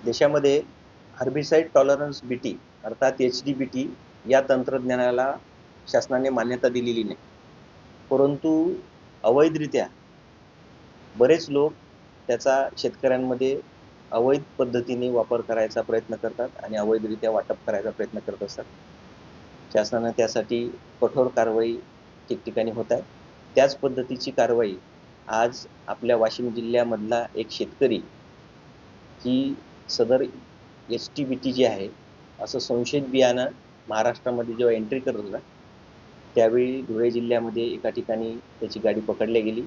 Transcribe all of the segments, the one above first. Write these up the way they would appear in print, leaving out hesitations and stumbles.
देशामध्ये herbicide tolerance BT अर्थात HDBT या तंत्रज्ञानाला शासनाने मान्यता दिलेली नाही, परंतु अवैधरित्या बरेच लोक त्याचा शेतकऱ्यांमध्ये अवैध पद्धतीने वापर करायचा प्रयत्न करतात आणि अवैधरित्या वाटप करायचा प्रयत्न करत असतात. शासनाने त्यासाठी कठोर कारवाई ठिकठिकाणी होत आहे. त्याच पद्धतीची कारवाई आज आपल्या वाशिम जिल्ह्यामधला एक शेतकरी की सदर HTBT जी आहे असं संशयित बियाणं महाराष्ट्रामध्ये जेव्हा एंट्री करत होता त्यावेळी धुळे जिल्ह्यामध्ये एका ठिकाणी त्याची गाडी पकडली गेली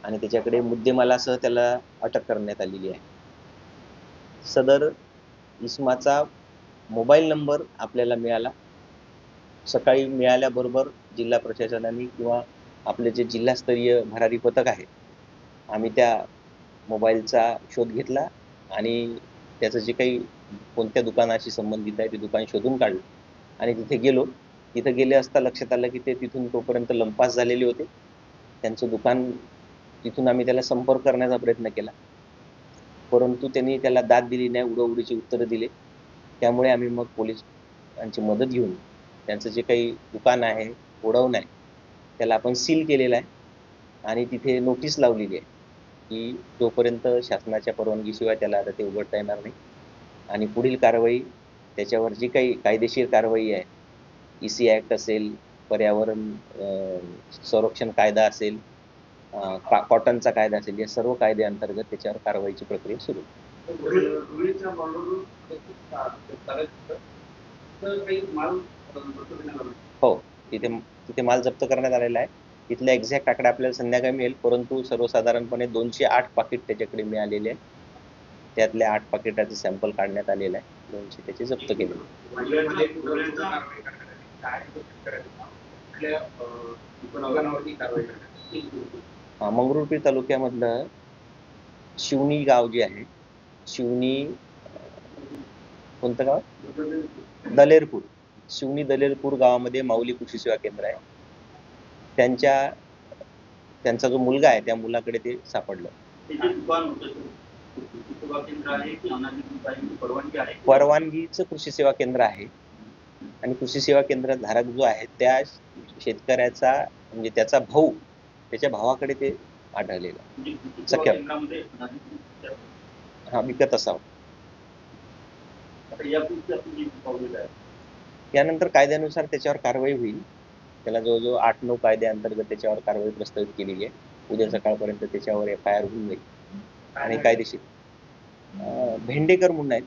आणि त्याच्याकडे मुद्देमालासह त्याला अटक करण्यात आलेली आहे. सदर इसमाचा मोबाईल नंबर आपल्याला मिळाला. सकाळी मिळाल्याबरोबर जिल्हा प्रशासनाने किंवा आपले जे जिल्हास्तरीय भरारी पथक आहे आम्ही त्या मोबाईलचा शोध घेतला आणि त्याचं जे काही कोणत्या दुकानाशी संबंधित आहे ते दुकान शोधून काढलं आणि तिथे गेलो. तिथे गेले असता लक्षात आलं की ते तिथून तोपर्यंत लंपास झालेले होते. त्यांचं दुकान तिथून आम्ही त्याला संपर्क करण्याचा प्रयत्न केला, परंतु त्यांनी त्याला दाद दिली नाही, उडवडीची उत्तरं दिले. त्यामुळे आम्ही मग पोलिसांची मदत घेऊन त्यांचं जे काही दुकान आहे गोडाऊन आहे त्याला आपण सील केलेलं आहे आणि तिथे नोटीस लावलेली आहे की जोपर्यंत शासनाच्या परवानगीशिवाय त्याला आता ते उघडता येणार नाही आणि पुढील कारवाई त्याच्यावर जी काही कायदेशीर कारवाई आहे, EC ॲक्ट असेल, पर्यावरण संरक्षण कायदा असेल, कॉटनचा कायदा असेल, या सर्व कायद्याअंतर्गत त्याच्यावर कारवाईची प्रक्रिया सुरू हो, तिथे माल जप्त करण्यात आलेला आहे. इथला एक्झॅक्ट आकडा आपल्याला संध्याकाळी मिळेल, परंतु सर्वसाधारणपणे 208 पाकिट त्याच्याकडे मिळालेले आहे. त्यातल्या 8 पाकिटाचे सॅम्पल काढण्यात आलेलं आहे. 200 त्याचे जप्त केले. मंगरुळपीर तालुक्यामधलं शिवणी गाव जे आहे, शिवणी कोणतं गाव? दलेरपूर. शिवणी दलेरपूर गावामध्ये माऊली कृषी सेवा केंद्र आहे. त्यांचा जो मुलगा आहे त्या मुलाकडे ते सापडलं. परवानगीचं कृषी सेवा केंद्र आहे आणि कृषी सेवा केंद्र धारक जो आहे त्या शेतकऱ्याचा म्हणजे त्याचा भाऊ, त्याच्या भावाकडे ते आढळलेलं सख्या विकत असावं. यानंतर कायद्यानुसार त्याच्यावर कारवाई होईल. त्याला जवळजवळ 8-9 कायद्याअंतर्गत त्याच्यावर कारवाई प्रस्तावित केलेली आहे. उद्या सकाळपर्यंत त्याच्यावर FIR होऊन जाईल आणि कायदेशीर भेंडेकर म्हणून आहेत